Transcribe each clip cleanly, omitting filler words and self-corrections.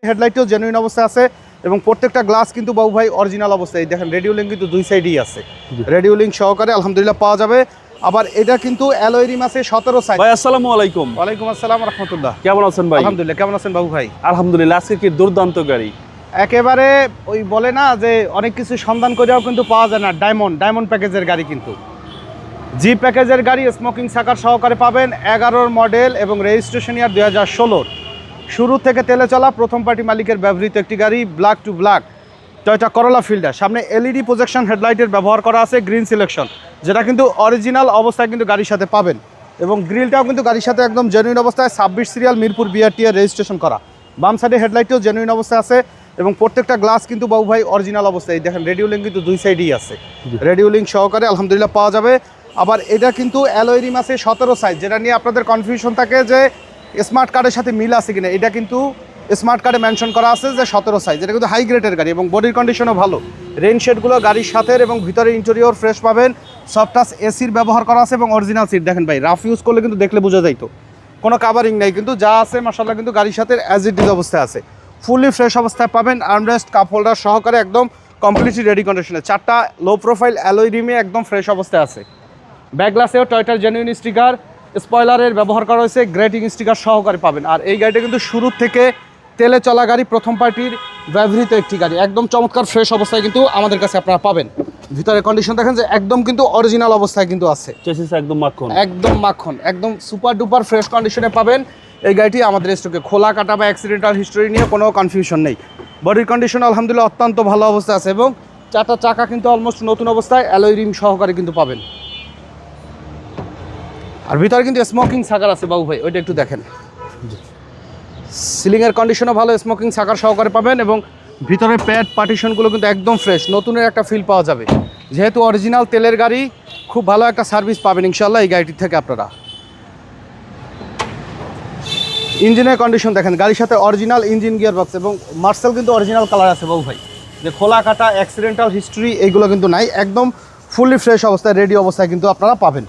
হেডলাইটও genuine অবস্থায় আছে এবং প্রত্যেকটা গ্লাস কিন্তু বাবু ভাই অরিজিনাল অবস্থায়। দেখেন রেডিও লিঙ্ক কিন্তু দুই সাইডেই আছে, রেডিও লিঙ্ক সহকারে আলহামদুলিল্লাহ পাওয়া যাবে। আবার এটা কিন্তু অ্যালয় রিম আছে 17 সাইজ। ভাই আসসালামু আলাইকুম। ওয়ালাইকুম আসসালাম রাহমাতুল্লাহ। কেমন আছেন ভাই? আলহামদুলিল্লাহ। কেমন আছেন বাবু ভাই? আলহামদুলিল্লাহ। আজকে কি দুর্দান্ত গাড়ি, একেবারে ওই বলে না যে অনেক কিছু সন্ধান করেও কিন্তু পাওয়া যায় না। ডায়মন্ড প্যাকেজের গাড়ি, কিন্তু জি প্যাকেজের গাড়ি স্মোকিং সাকার সহকারে পাবেন। 11 মডেল এবং রেজিস্ট্রেশন ইয়ার 2016। শুরু থেকে তেলে চলা প্রথম পার্টি মালিকের ব্যবহৃত একটি গাড়ি, black to black Toyota Corolla Fielder. সামনে এলইডি প্রজেকশন হেডলাইটের ব্যবহার করা আছে, গ্রিন সিলেকশন, যেটা কিন্তু অরিজিনাল অবস্থায় কিন্তু গাড়ির সাথে পাবেন। এবং গ্রিলটাও কিন্তু গাড়ির সাথে একদম জেনুইন অবস্থায়, 26 সিরিয়াল মিরপুর বিআরটি এর রেজিস্ট্রেশন করা। বাম সাইডে হেডলাইটও জেনুইন অবস্থায় আছে এবং প্রত্যেকটা গ্লাস কিন্তু বাবু ভাই অরিজিনাল অবস্থায়। দেখেন রেডিও লিঙ্ক কিন্তু দুই সাইডেই আছে, রেডিও লিঙ্ক সহকারে আলহামদুলিল্লাহ পাওয়া যাবে। আবার এটা কিন্তু অ্যালয় রিম আছে 17 সাইজ, যেটা নিয়ে আপনাদের কনফিউশন থাকে যে স্মার্ট কার্ডের সাথে মিল আছে কিনা। এটা কিন্তু স্মার্ট কার্ডে মেনশন করা আছে যে 17 সাইজ। এটা কিন্তু হাই গ্রেডের গাড়ি এবং বডির কন্ডিশনও ভালো। রেইন শেডগুলো গাড়ির সাথে এবং ভিতরে ইন্টেরিয়র ফ্রেশ পাবেন। সফট টাচ এসির ব্যবহার করা আছে এবং অরিজিনাল সিট। দেখেন ভাই, রাফ ইউজ করলে কিন্তু দেখলে বোঝা যাইতো, কোনো কাভারিং নাই, কিন্তু যা আছে মাশাআল্লাহ কিন্তু গাড়ির সাথে অ্যাজ ইট ইজ অবস্থায় আছে। ফুললি ফ্রেশ অবস্থায় পাবেন। আর্মরেস্ট, কাপ হোল্ডার সহকারে একদম কমপ্লিটলি রেডি কন্ডিশনে। 4টা লো প্রোফাইল অ্যালয় রিমে একদম ফ্রেশ অবস্থায় আছে। ব্যাক গ্লাসেও টয়োটার জেনুইন স্টিকার, স্পয়লারের ব্যবহার করা হয়েছে, গ্রেটিং স্টিকার সহকারে পাবেন। আর এই গাড়িটা কিন্তু শুরু থেকে তেলে চলা গাড়ি, প্রথম পার্টির ব্যবহৃত একটি গাড়ি, একদম চমৎকার ফ্রেশ অবস্থায় কিন্তু আমাদের কাছে আপনারা পাবেন। ভিতরে কন্ডিশন দেখেন যে একদম কিন্তু অরিজিনাল অবস্থায় কিন্তু আছে। চেসিস একদম মাখন, একদম সুপার ডুপার ফ্রেশ কন্ডিশনে পাবেন এই গাড়িটি আমাদের স্টকে। খোলা কাটা বা অ্যাক্সিডেন্টাল হিস্টোরি নিয়ে কোনো কনফিউশন নেই। বডির কন্ডিশন আলহামদুলিল্লাহ অত্যন্ত ভালো অবস্থায় আছে এবং 4টা চাকা কিন্তু অলমোস্ট নতুন অবস্থায় অ্যালয় রিম সহকারে কিন্তু পাবেন। আর ভিতরে কিন্তু স্মোকিং সাকার আছে বাবু ভাই, ওইটা একটু দেখেন। সিলিংয়ের কন্ডিশনও ভালো, স্মোকিং সাকার সহকারে পাবেন এবং ভিতরে প্যাড পার্টিশনগুলো কিন্তু একদম ফ্রেশ, নতুনের একটা ফিল পাওয়া যাবে। যেহেতু অরিজিনাল তেলের গাড়ি, খুব ভালো একটা সার্ভিস পাবেন ইনশাল্লাহ এই গাড়িটির থেকে আপনারা। ইঞ্জিনের কন্ডিশন দেখেন, গাড়ির সাথে অরিজিনাল ইঞ্জিন গিয়ার বক্স এবং মার্সেল কিন্তু অরিজিনাল কালার আছে বাবু ভাই। যে খোলা কাটা অ্যাক্সিডেন্টাল হিস্ট্রি এইগুলো কিন্তু নাই, একদম ফুললি ফ্রেশ অবস্থায় রেডি অবস্থায় কিন্তু আপনারা পাবেন।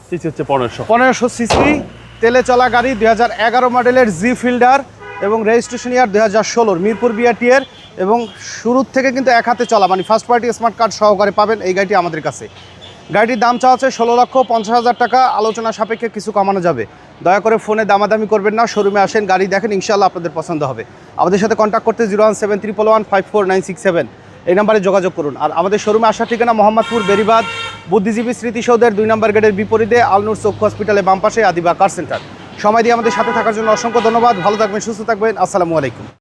সিসি হচ্ছে 1500 সিসি তেলে চলা গাড়ি, 2011 মডেলের জি ফিল্ডার এবং রেজিস্ট্রেশন ইয়ার 2016 মিরপুর বিআরটি এর। এবং শুরুর থেকে কিন্তু এক হাতে চলা, মানে ফার্স্ট পার্টি স্মার্ট কার্ড সহকারে পাবেন এই গাড়িটি আমাদের কাছে। গাড়িটির দাম চাওয়া হচ্ছে 16,50,000 টাকা, আলোচনা সাপেক্ষে কিছু কমানো যাবে। দয়া করে ফোনে দামাদামি করবেন না, শোরুমে আসেন, গাড়ি দেখেন, ইনশাল্লাহ আপনাদের পছন্দ হবে। আমাদের সাথে কন্ট্যাক্ট করতে 01731154967 এই নাম্বারে যোগাযোগ করুন। আর আমাদের শোরুমে আসার ঠিকানা মোহাম্মদপুর বেরিবাদ বুদ্ধিজীবী স্মৃতিসৌধের 2 নম্বর গেটের বিপরীতে আলনুর চক্ষু হসপিটালের বাম পাশে আদিবা কার সেন্টার। সময় দিয়ে আমাদের সাথে থাকার জন্য অসংখ্য ধন্যবাদ। ভালো থাকবেন, সুস্থ থাকবেন। আসসালামু আলাইকুম।